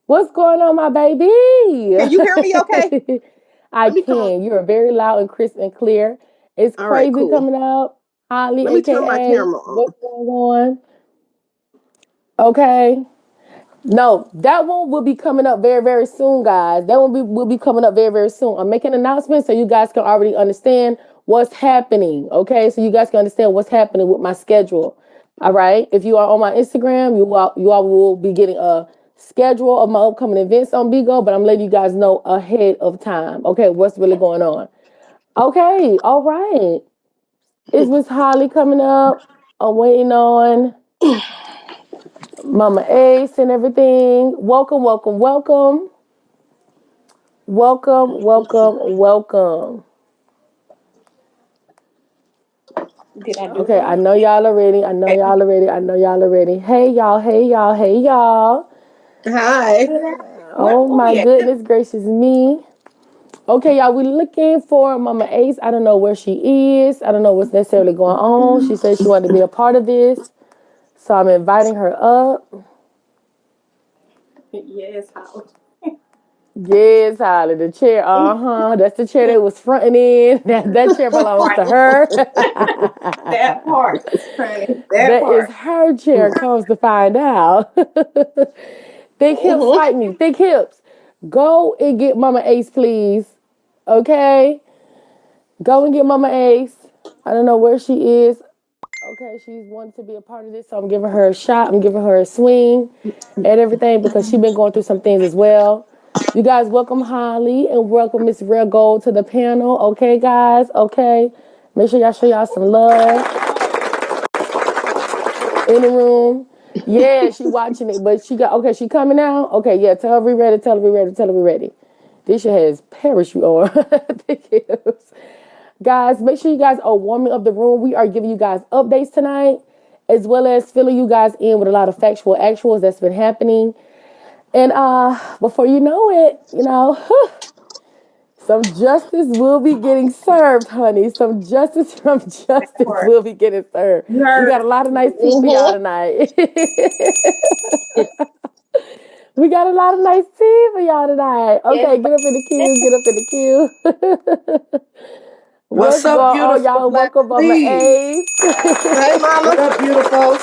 What's going on, my Can you hear me okay? baby? I Let me come. can. You are very loud and crisp and clear. It's All right, crazy cool. coming up. Holly, Let me turn my aka, camera on. what's going on? Okay. No, that one will be coming up very, very soon, guys. That one will be coming up very, very soon. I'm making announcements so you guys can already understand what's happening. Okay, so you guys can understand what's happening with my schedule. All right. If you are on my Instagram, you all will be getting a schedule of my upcoming events on Bigo, but I'm letting you guys know ahead of time. Okay, what's really going on? Okay, all right. Is Miss Holly coming up? I'm waiting on Mama Ace and everything. Welcome, welcome, welcome. Welcome, welcome, welcome. Did I do it Okay, I right? know y'all are ready. I know y'all are ready. I know y'all are ready. Hey y'all, hey y'all, hey y'all. Hi. Oh Where my we at? goodness gracious me. Okay, y'all, we looking for Mama Ace. I don't know where she is. I don't know what's necessarily going on. She said she wanted to be a part of this. So I'm inviting her up. Yes, how? Yes, Holly, the chair. Uh-huh. That's the chair that was fronting in. That chair belongs to Right. her. That part, honey. That That is part. her chair, comes to find out. Thick hips, Mm-hmm. fight me. Thick hips. Go and get Mama Ace, please. Okay? Go and get Mama Ace. I don't know where she is. Okay, she's wanted to be a part of this, so I'm giving her a shot. I'm giving her a swing and everything because she's been going through some things as well. You guys, welcome Holly and welcome Miss Rare Gold to the panel. Okay, guys. Okay, make sure y'all show y'all some love in the room. Yeah, she watching it, but she got okay. She coming out. Okay, yeah. Tell her we ready. Tell her we ready. Tell her we ready. This shit has parachute on. Guys, make sure you guys are warming up the room. We are giving you guys updates tonight, as well as filling you guys in with a lot of factual actuals that's been happening. And before you know it, some justice will be getting served, honey. Some justice from That justice part. will be getting served. You We got heard. a lot of nice tea for y'all Mm-hmm. tonight. We got a lot of nice tea for y'all tonight. Yes, Okay, get up in the queue. Get up in the queue. What's What's going up, on, beautiful y'all? black Welcome, Mama queens? Ace. hey, What mama. up, beautiful?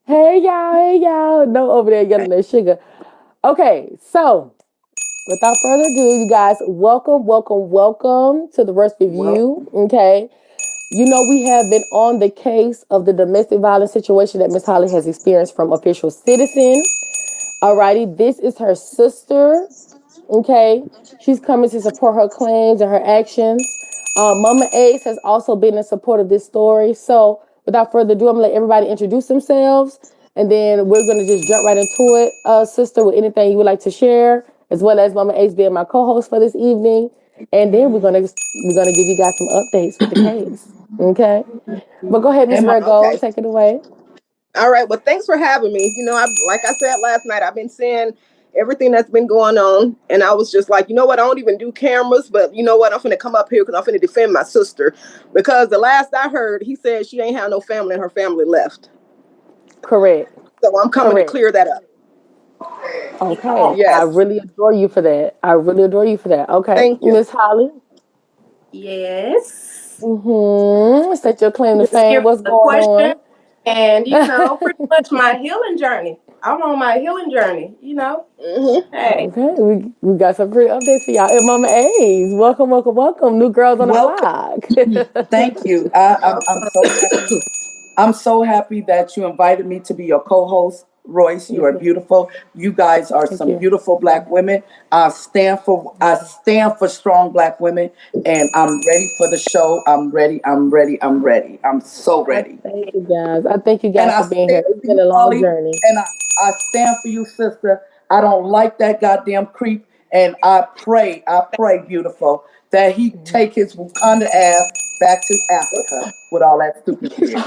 Hey, y'all. Hey, y'all. No, over there yelling at sugar. Okay, so without further ado, you guys, welcome, welcome, welcome to the Rest Well, Review. Okay. You know, we have been on the case of the domestic violence situation that Miss Holly has experienced from Official Citizen. Alrighty, this is her sister. Okay, she's coming to support her claims and her actions. Mama Ace has also been in support of this story. So, without further ado, I'm gonna let everybody introduce themselves, and then we're gonna just jump right into it. Sister, with anything you would like to share, as well as Mama Ace being my co-host for this evening, and then we're gonna give you guys some updates with the case. Okay, but go ahead, Miss am I? Rego, Okay. take it away. All right. Well, thanks for having me. Like I said last night, I've been seeing everything that's been going on, and I was just like, you know what? I don't even do cameras, but you know what? I'm finna come up here because I'm finna defend my sister. Because the last I heard, he said she ain't had no family, and her family left. Correct, So I'm coming to correct. clear that up. Okay, I Yes. really adore you for that. I really adore you for that. Okay, Thank you. Miss Holly. Yes. State your claim to Just fame. here What's for the going question. on? And, pretty much my healing journey. I'm on my healing journey. Hmm. Hey, Okay, we got some free updates for y'all. And Mama A's, welcome, welcome, welcome. New girls on the Welcome. block. Thank you. I'm so happy. I'm so happy that you invited me to be your co-host. Royce, you Yes, are ma'am. beautiful. You guys are Thank some you. beautiful black women. I stand for strong black women, and I'm ready for the show. I'm ready. I'm ready. I'm ready. I'm so I ready. thank you guys. I thank you And guys I for being stand here. It's for been you, a long Holly. journey. And I stand for you, sister. I don't like that goddamn creep. And I pray, beautiful, that he take his Wakanda ass back to Africa with all that stupid shit.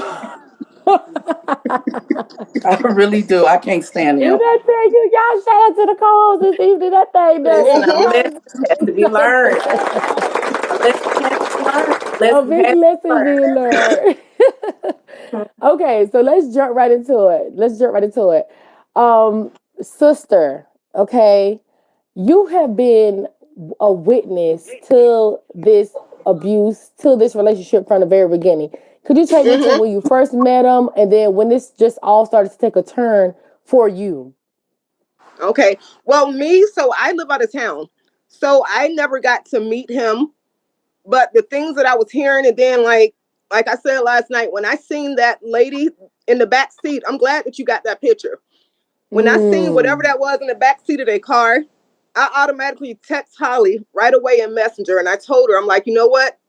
I really do. I can't stand Did him. I tell you? Y'all shout out to the co-host this evening. That thing done listen, a Hmm. lesson exercised. has to be learned. A lesson has to be learned. A A lesson big has to lesson be being learned. learned. Okay, so let's jump right into it. Let's jump right into it. Um, sister, okay, you have been a witness to this abuse, to this relationship from the very beginning. Could you take me to Hmm. when you first met him and then when this just all started to take a turn for you? Okay. Well, so I live out of town. So I never got to meet him. But the things that I was hearing, and then like I said last night, when I seen that lady in the back seat, I'm glad that you got that picture. When I seen whatever Mm. that was in the back seat of their car, I automatically text Holly right away in Messenger, and I told her, I'm like, you know what?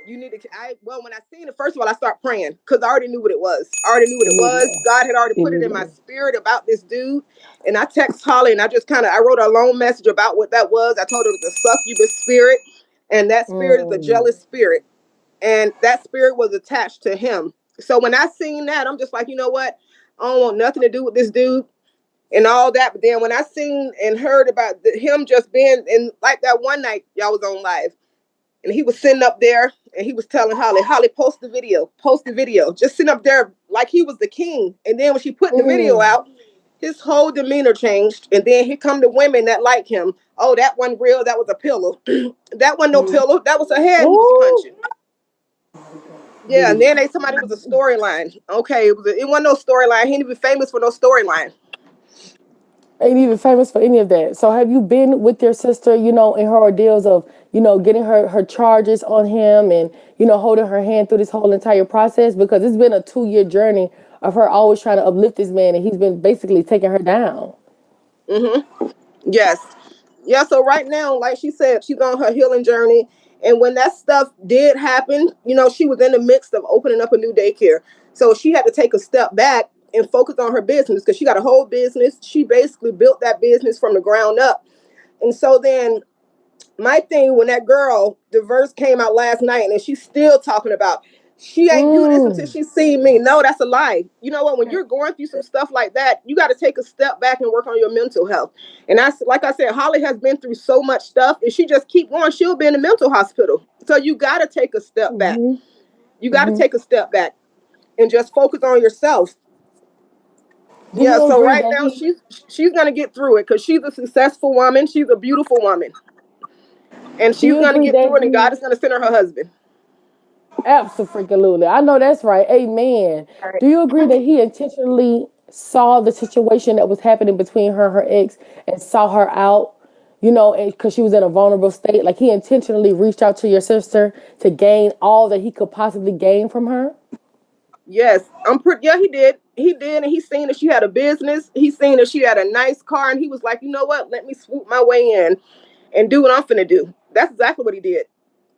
You need to. When I seen it, first of all, I start praying because I already knew what it was. I already knew what it was. Immediately. God had already put it in my Immediately. spirit about this dude, and I text Holly, and I wrote a long message about what that was. I told her it was a succubus spirit, and that spirit is a Mm. jealous spirit, and that spirit was attached to him. So when I seen that, I'm just like, you know what? I don't want nothing to do with this dude and all that. But then when I seen and heard about him just being in, like that one night y'all was on live, and he was sitting up there and he was telling Holly, post the video, just sitting up there like he was the king. And then when she put the video Mm. out, his whole demeanor changed. And then here come the women that like him. Oh, that wasn't real. That was a pillow. That wasn't no pillow. That was a head he was Ooh. punching. Yeah, and then somebody was a storyline. Okay, it wasn't no storyline. He ain't even famous for no storyline. Ain't even famous for any of that. So have you been with your sister, in her ordeals of, getting her charges on him and, holding her hand through this whole entire process? Because it's been a 2-year journey of her always trying to uplift this man and he's been basically taking her down. Mm-hmm. Yes. Yeah, so right now, like she said, she's on her healing journey. And when that stuff did happen, she was in the midst of opening up a new daycare. So she had to take a step back and focus on her business because she got a whole business. She basically built that business from the ground up. And so then my thing, when that girl, the verse came out last night and she's still talking about she ain't do this until Mm. she seen me. No, that's a lie. You know what? When you're going through some stuff like that, you got to take a step back and work on your mental health. And that's, like I said, Holly has been through so much stuff. If she just keep going, she'll be in the mental hospital. So you got to take a step back. Mm-hmm. You got to Mm-hmm. take a step back and just focus on yourself. Do Yeah. you So agree right that now he she's gonna get through it because she's a successful woman. She's a beautiful woman, and do she's you gonna agree get that through it. And he God is gonna send her husband. absolutely, I know that's right. Amen. Do you agree that he intentionally saw the situation that was happening between her and her ex and saw her out, because she was in a vulnerable state? Like he intentionally reached out to your sister to gain all that he could possibly gain from her? Yes, I'm pretty. Yeah, he did. He did, and he seen that she had a business. He seen that she had a nice car, and he was like, you know what? Let me swoop my way in and do what I'm finna do. That's exactly what he did.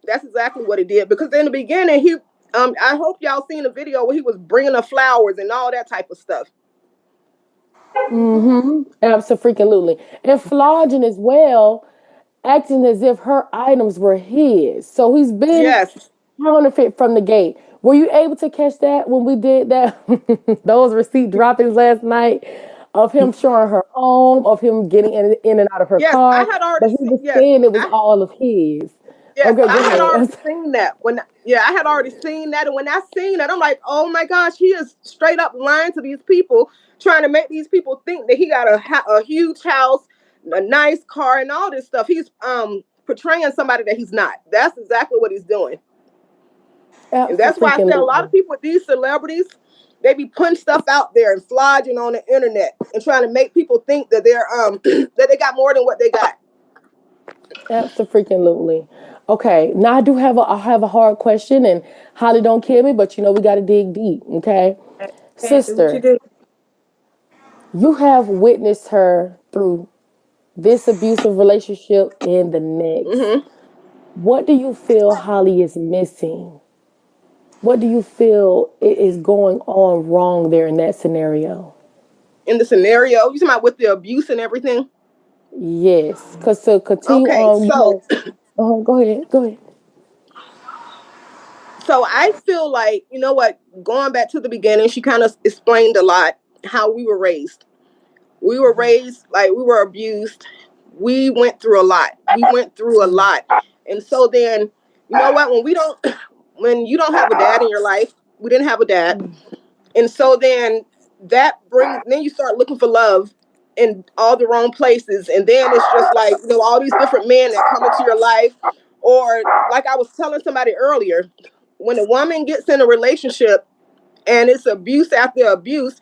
That's exactly what he did. Because in the beginning, I hope y'all seen the video where he was bringing her flowers and all that type of stuff. Mm-hmm. Absolutely. And flogging as well, acting as if her items were his. So he's been Yes, counterfeit from the gate. Were you able to catch that when we did that? Those receipt droppings last night of him showing her home, of him getting in and out of her yes, I car, had already but he seen. was Yes, saying it was I all of his. Yes, Okay, I go had already ahead. seen that. I had already seen that, and when I seen that, I'm like, oh my gosh, he is straight up lying to these people, trying to make these people think that he got a huge house, a nice car, and all this stuff. He's portraying somebody that he's not. That's exactly what he's doing, and that's why I said a lot Absolutely. of people with these celebrities, they be putting stuff out there and flogging on the internet and trying to make people think that they're that they got more than what they got. Absolutely. Okay, now I have a hard question, and Holly, don't kill me, but we got to dig deep. Okay, Okay, do what you sister, do. you have witnessed her through this abusive relationship and the next. Hmm. What do you feel Holly is missing? What do you feel is going on wrong there in that scenario? In the scenario, you talking about with the abuse and everything. Yes, because to continue Okay, on, go ahead, go ahead. so I feel like, you know what, going back to the beginning, she kind of explained a lot how we were raised. We were raised like we were abused. We went through a lot. We went through a lot. And so then, you know what, when you don't have a dad in your life, we didn't have a dad. And so then then you start looking for love in all the wrong places. And then it's just like, all these different men that come into your life. Or like I was telling somebody earlier, when a woman gets in a relationship and it's abuse after abuse,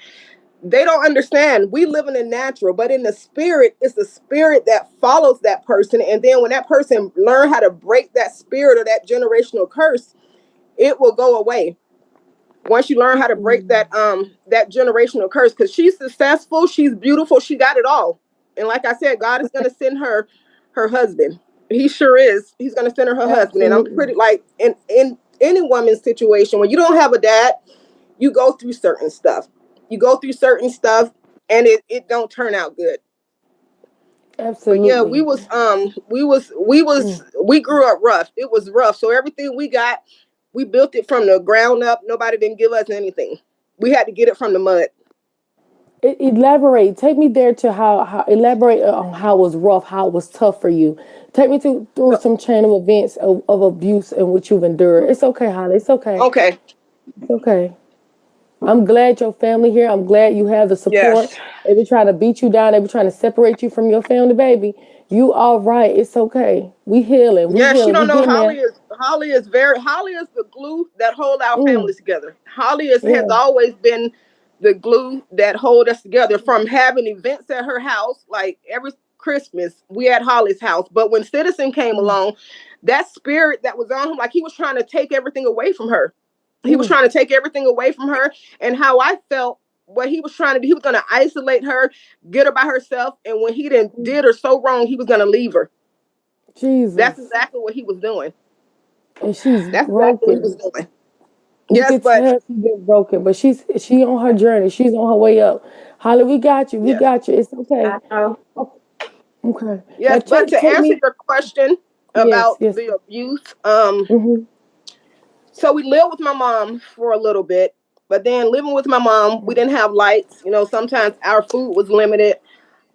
they don't understand. We live in the natural, but in the spirit, it's the spirit that follows that person. And then when that person learn how to break that spirit or that generational curse, it will go away. Once you learn how to break that generational curse, because she's successful, she's beautiful, she got it all. And like I said, God is going to send her husband. He sure is. He's going to send her husband. And I'm pretty like in any woman's situation, when you don't have a dad, you go through certain stuff. You go through certain stuff and it don't turn out good. Absolutely. But yeah, we grew up rough. It was rough. So everything we got, we built it from the ground up. Nobody didn't give us anything. We had to get it from the mud. Elaborate. Take me there to how elaborate on how it was rough, how it was tough for you. Take me through some chain of events of abuse and what you've endured. It's okay, Holly. It's okay. Okay. It's okay. I'm glad your family here. I'm glad you have the support. Yes. They be trying to beat you down. They be trying to separate you from your family, baby. You all right. It's okay. We healing. We Yes, you healing. don't We know. getting there. Holly is the glue that hold our Mm, families together. Holly has yeah. always been the glue that hold us together. From having events at her house, like every Christmas, we at Holly's house. But when Citizen came Mm, along, that spirit that was on him, like he was trying to take everything away from her. He was mm, trying to take everything away from her. And how I felt, what he was trying to do, he was going to isolate her, get her by herself. And when he mm. did her so wrong, he was going to leave her. That's Jesus. exactly what he was doing. And she's That's exactly what he was broken. doing. You Yes, can but tell she's been broken, but she on her journey. She's on her way up. Holly, we got you. We yes, got you. It's okay. I know. Okay. Now yes. But take to take answer me. your question Yes, about yes. the abuse, Mm-hmm. so we lived with my mom for a little bit, but then living with my mom, we didn't have lights. Sometimes our food was limited.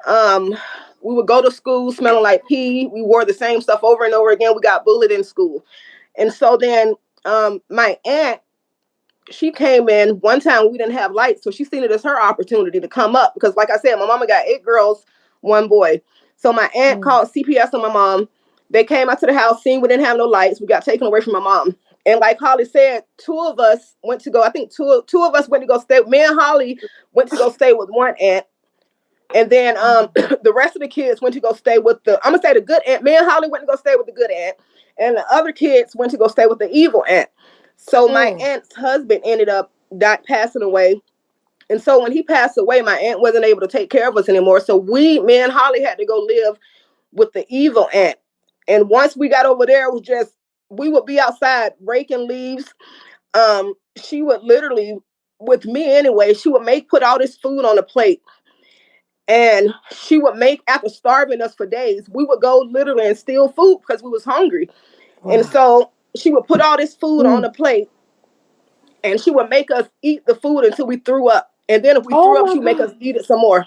Um, we would go to school smelling like pee. We wore the same stuff over and over again. We got bullied in school, and so then my aunt, she came in one time. We didn't have lights, so she seen it as her opportunity to come up because, like I said, my mama got 8 girls, 1 boy. So my aunt Mm. called CPS on my mom. They came out to the house, seen we didn't have no lights. We got taken away from my mom. And like Holly said, 2 of us went to go. I think two of us went to go stay. Me and Holly went to go stay with one aunt, and then the rest of the kids went to go stay with I'm gonna say the good aunt. Me and Holly went to go stay with the good aunt, and the other kids went to go stay with the evil aunt. So my Mm. aunt's husband ended up passing away. And so when he passed away, my aunt wasn't able to take care of us anymore. So me and Holly had to go live with the evil aunt. And once we got over there, it was just, we would be outside raking leaves. She would literally, with me anyway, she would put all this food on a plate. And she would make, after starving us for days, we would go literally and steal food because we was hungry. And Wow. so she would put all this food on Mm. the plate, and she would make us eat the food until we threw up. And then if we Oh threw up, my she would make God. us eat it some more.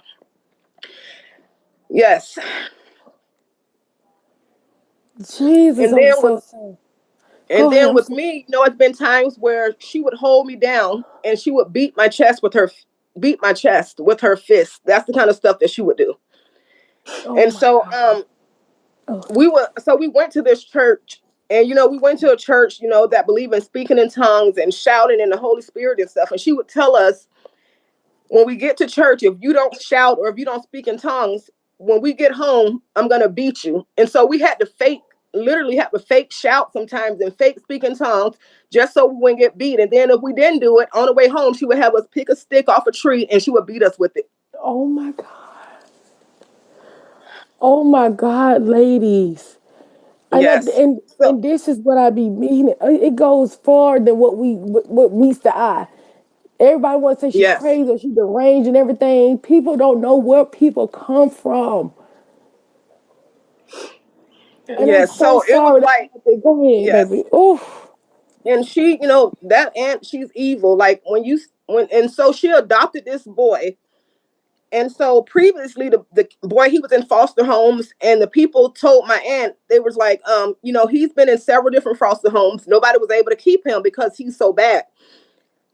Yes. Jesus, And I'm then with so sorry. Go ahead. I'm so me, it's been times where she would hold me down and she would beat my chest with her fist. That's the kind of stuff that she would do. oh And my so God. Oh. we went to this church, and we went to a church, that believe in speaking in tongues and shouting in the Holy Spirit and stuff. And she would tell us, when we get to church, if you don't shout or if you don't speak in tongues, when we get home, I'm going to beat you. And so we had to literally have to fake shout sometimes and fake speak in tongues just so we wouldn't get beat. And then if we didn't do it, on the way home, she would have us pick a stick off a tree and she would beat us with it. Oh my God. Oh my God, ladies. And I, Yes. and So, and this is what I be meaning. It goes far than what meets the eye. Everybody wants to say she yes. crazy or she deranged and everything. People don't know where people come from. And I'm Yes. so So it was sorry that like, happened. Go ahead, yes. baby. Oof. And she, that aunt, she's evil. Like and so she adopted this boy. And so previously, the boy, he was in foster homes, and the people told my aunt, they was like, he's been in several different foster homes. Nobody was able to keep him because he's so bad.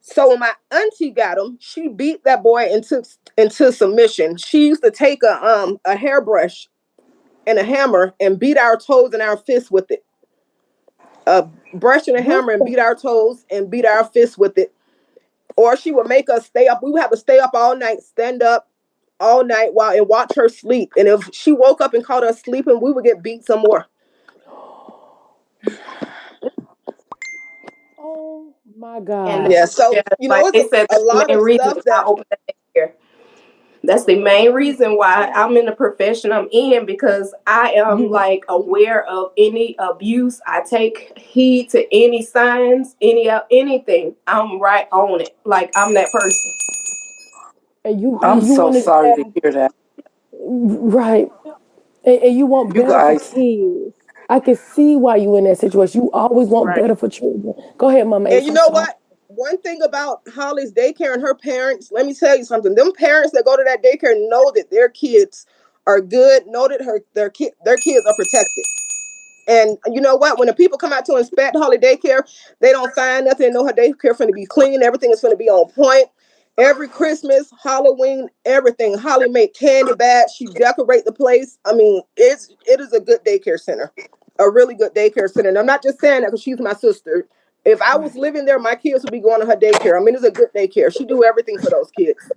So when my auntie got him, she beat that boy into submission. She used to take a hairbrush and a hammer and beat our toes and our fists with it. A brush and a What hammer and the? beat our toes and beat our fists with it. Or she would make us stay up. We would have to stay up all night, stand up all night while and watch her sleep. And if she woke up and caught us sleeping, we would get beat some more. Oh my And God. Yeah. So yeah, like it's they said, a that's the lot main of reason stuff why I that. opened that daycare. That's the main reason why I'm in the profession I'm in, because I am You like aware of any abuse. I take heed to any signs, anything. I'm right on it. Like I'm that person. and you I'm you so want to sorry to have hear that. right, and you want You better for guys, kids. I can see why you in that situation. You always want Right. better for children. Go ahead, Mama And Ace. you I'm know sorry. what? One thing about Holly's daycare and her parents, let me tell you something. Them parents that go to that daycare know that their kids are good, know that their kids are protected. And you know what? When the people come out to inspect Holly daycare, they don't find nothing. They know her daycare is going to be clean. Everything is going to be on point. Every Christmas, Halloween, everything. Holly make candy bags. She decorate the place. I mean, it is a good daycare center, a really good daycare center. And I'm not just saying that because she's my sister. If I was Right. living there, my kids would be going to her daycare. I mean, it's a good daycare. She do everything for those kids.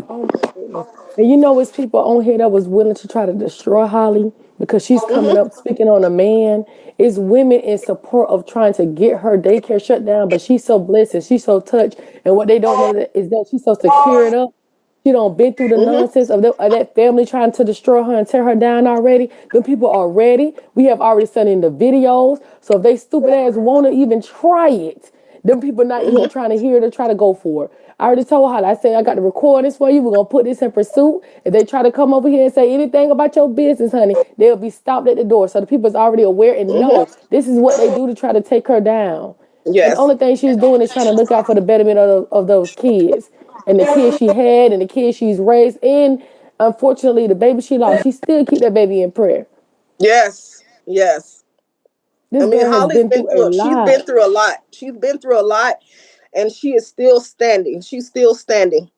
Oh my goodness. And you know, it's people on here that was willing to try to destroy Holly because she's coming Hmm. up speaking on a man. It's women in support of trying to get her daycare shut down, but she's so blessed and she's so touched. And what they don't know is that she's so secured up. She don't been through the Hmm. nonsense of that family trying to destroy her and tear her down already. The people are ready. We have already sent in the videos. So if they stupid ass want to even try it, them people not even Hmm. trying to hear it or try to go for it. I already told her. I said I got the recordings for you. We're gonna put this in pursuit. If they try to come over here and say anything about your business, honey, they'll be stopped at the door. So the people's already aware and know Hmm. this is what they do to try to take her down. And the Yes. only thing she's doing is trying to look out for the betterment of those kids and the kids she had and the kids she's raised. And unfortunately, the baby she lost, she still keep that baby in prayer. Yes. Yes. I This mean, girl has Holly's been been through a through it. She's lot. been through a lot. She's been through a lot, and she is still standing. She's still standing.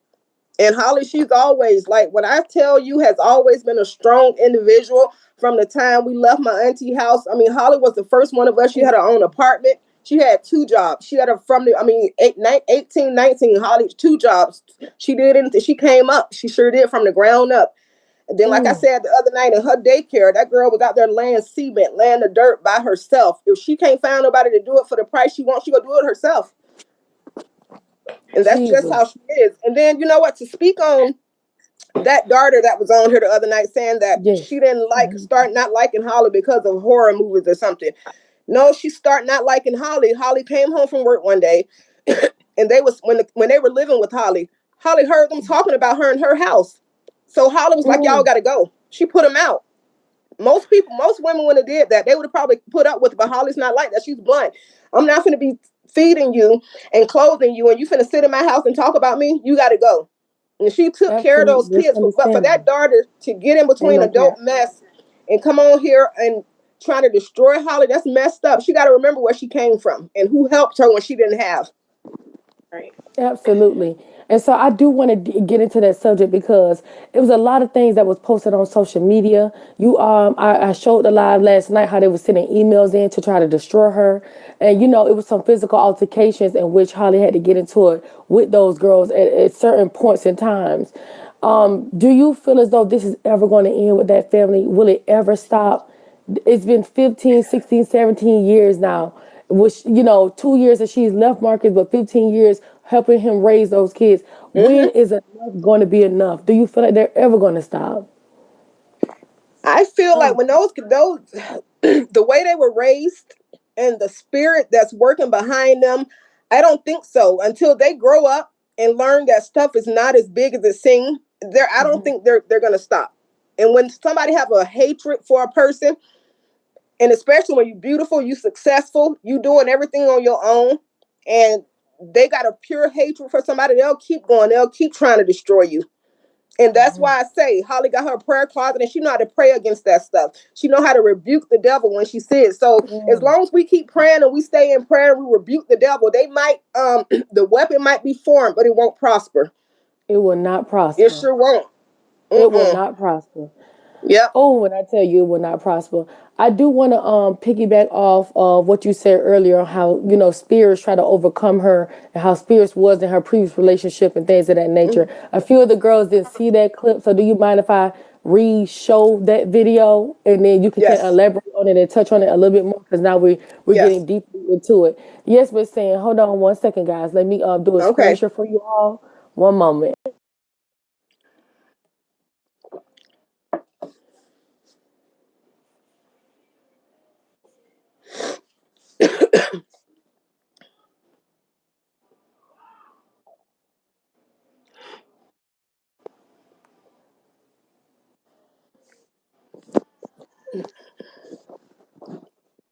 And Holly, she's always like what I tell you, has always been a strong individual from the time we left my auntie house. I mean, Holly was the first one of us. She had her own apartment. She had two jobs. She had her from the, I mean, 18, 19, Holly, two jobs. She did it. She came up. She sure did from the ground up. And then, like I Mm, said the other night in her daycare, that girl was out there laying cement, laying the dirt by herself. If she can't find nobody to do it for the price she wants, she gonna do it herself. And that's just how Jesus. she is. And then, you know what? To speak on that daughter that was on here the other night saying that Yes. she didn't start not liking Holly because of horror movies or something. No, she started not liking Holly. Holly came home from work one day, and they was when they were living with Holly. Holly heard them talking about her in her house. So Holly was like, "Y'all Mm, got to go." She put them out. Most people, most women would have did that. They would have probably put up with it, but Holly's not like that. She's blunt. I'm not going to be feeding you and clothing you, and you finna sit in my house and talk about me. You got to go. And she took care of those absolutely. That's kids. But for that understandable. daughter to get in Ain't between no adult cap. mess and come on here and trying to destroy Holly, that's messed up. She got to remember where she came from and who helped her when she didn't have. Right. Absolutely. And so I do want to get into that subject because it was a lot of things that was posted on social media. I showed the live last night how they were sending emails in to try to destroy her, and you know it was some physical altercations in which Holly had to get into it with those girls at certain points in times. Do you feel as though this is ever going to end with that family? Will it ever stop? It's been 15, 16, 17 years now, which, you know, 2 years that she's left Marcus, but 15 years helping him raise those kids. When Hmm. is enough going to be enough? Do you feel like they're ever going to stop? I feel like Oh, when those the way they were raised and the spirit that's working behind them, I don't think so until they grow up and learn that stuff is not as big as it seems. I don't mhm. think they're gonna stop. And when somebody have a hatred for a person, and especially when you're beautiful, you successful, you doing everything on your own, and they got a pure hatred for somebody, they'll keep going. They'll keep trying to destroy you. And that's why I say Holly got her prayer closet and she know how to pray against that stuff. She know how to rebuke the devil when she sees. So as long as we keep praying and we stay in prayer and we rebuke the devil, they might the weapon might be formed, but it won't prosper. It will not prosper. It sure won't. It will not prosper. Yep. Oh, when I tell you it will not prosper. I do want to piggyback off of what you said earlier on how, you know, spirits try to overcome her and how spirits was in her previous relationship and things of that nature. A few of the girls didn't see that clip, so do you mind if I re-show that video and then you can elaborate on it and touch on it a little bit more, because now we're getting deeply into it. Yes, but saying, hold on one second, guys. Let me do a screen share for you all. One moment.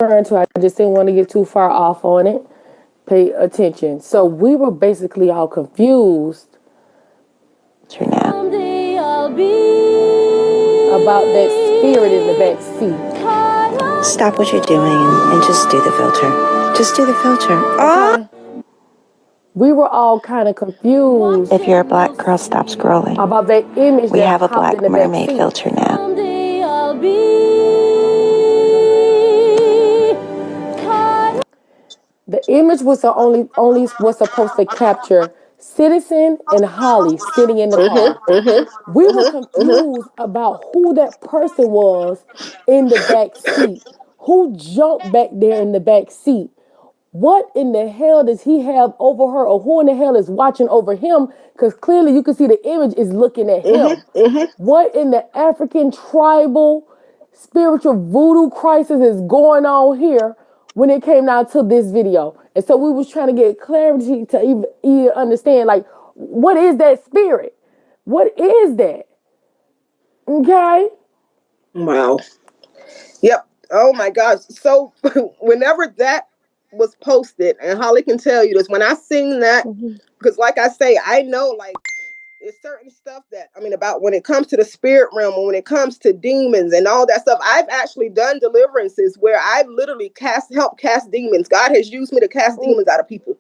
I just didn't want to get too far off on it. Pay attention. So we were basically all confused about that spirit in the back seat. Stop what you're doing and just do the filter. Just do the filter. Oh! We were all kind of confused. If you're a black girl, stop scrolling. About that image. We have a black mermaid filter now. The image was only was supposed to capture Citizen and Holly sitting in the car. We were confused about who that person was in the back seat. Who jumped back there in the back seat? What in the hell does he have over her, or who in the hell is watching over him? Because clearly you can see the image is looking at him. What in the African tribal spiritual voodoo crisis is going on here when it came down to this video? And so we was trying to get clarity to even understand, like, what is that spirit? What is that? Okay? Wow. Yep. Oh my gosh. So whenever that was posted, and Holly can tell you this, when I seen that, because like I say, I know, like, it's certain stuff that, I mean, about when it comes to the spirit realm, or when it comes to demons and all that stuff, I've actually done deliverances where I've literally helped cast demons. God has used me to cast demons out of people.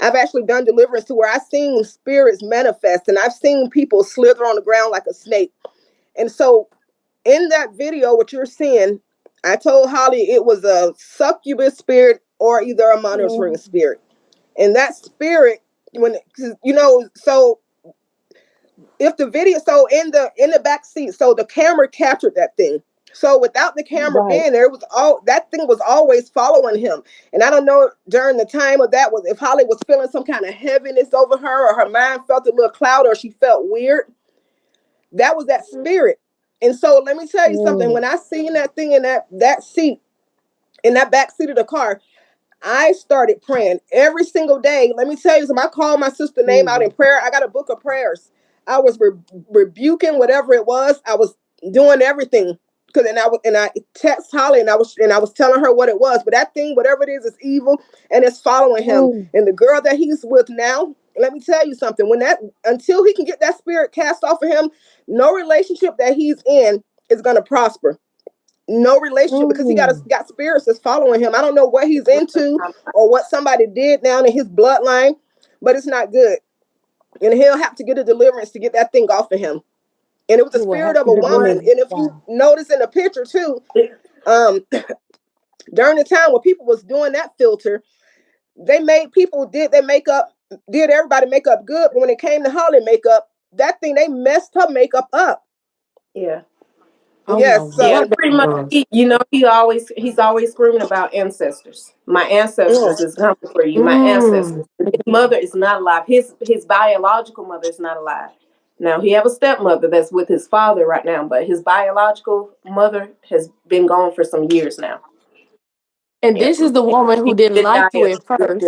I've actually done deliverance to where I've seen spirits manifest, and I've seen people slither on the ground like a snake. And so in that video, what you're seeing, I told Holly it was a succubus spirit or either a monitoring spirit. And that spirit, when, you know, so if the video, so in the back seat, so the camera captured that thing. So without the camera being there, it was that thing was always following him. And I don't know during the time of that, was if Holly was feeling some kind of heaviness over her, or her mind felt a little cloud, or she felt weird. That was that spirit. And so let me tell you something. When I seen that thing in that seat, in that back seat of the car, I started praying every single day. Let me tell you something. I called my sister's name out in prayer. I got a book of prayers. I was rebuking whatever it was. I was doing everything. I text Holly, and I was telling her what it was. But that thing, whatever it is evil, and it's following him. And the girl that he's with now, let me tell you something. Until he can get that spirit cast off of him, no relationship that he's in is going to prosper. No relationship, because he got spirits that's following him. I don't know what he's into or what somebody did down in his bloodline, but it's not good. And he'll have to get a deliverance to get that thing off of him. And it was the spirit of a woman. And if you notice in the picture too, during the time when people was doing that filter, they made people did their makeup, did everybody makeup good, but when it came to Holly makeup, that thing, they messed her makeup up. Yeah. Yes, so yeah, pretty much. He's always screaming about ancestors. My ancestors is coming for you. My ancestors. His mother is not alive. His biological mother is not alive. Now he have a stepmother that's with his father right now, but his biological mother has been gone for some years now. And this is the woman who didn't like you at first.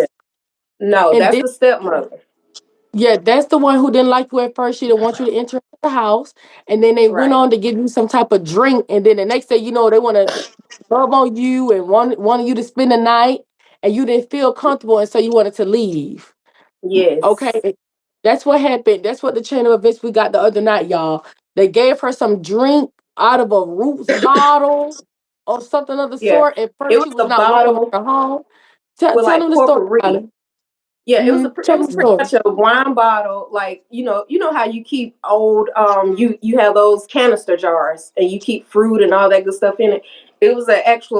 No, that's the stepmother. Yeah, that's the one who didn't like you at first. She didn't want you to enter the house. And then they went on to give you some type of drink. And then the next day, you know, they want to love on you and wanted you to spend the night. And you didn't feel comfortable. And so you wanted to leave. Yes. Okay. That's what happened. That's what the chain of events we got the other night, y'all. They gave her some drink out of a Roots bottle or something of the Yeah, sort. At it first, was she was a not welcome in bottle her home. Tell with like them the story, potpourri. Holly. Yeah, it Tell them was the pretty story. much a wine bottle, like you know how you keep old you have those canister jars and you keep fruit and all that good stuff in it. It was an actual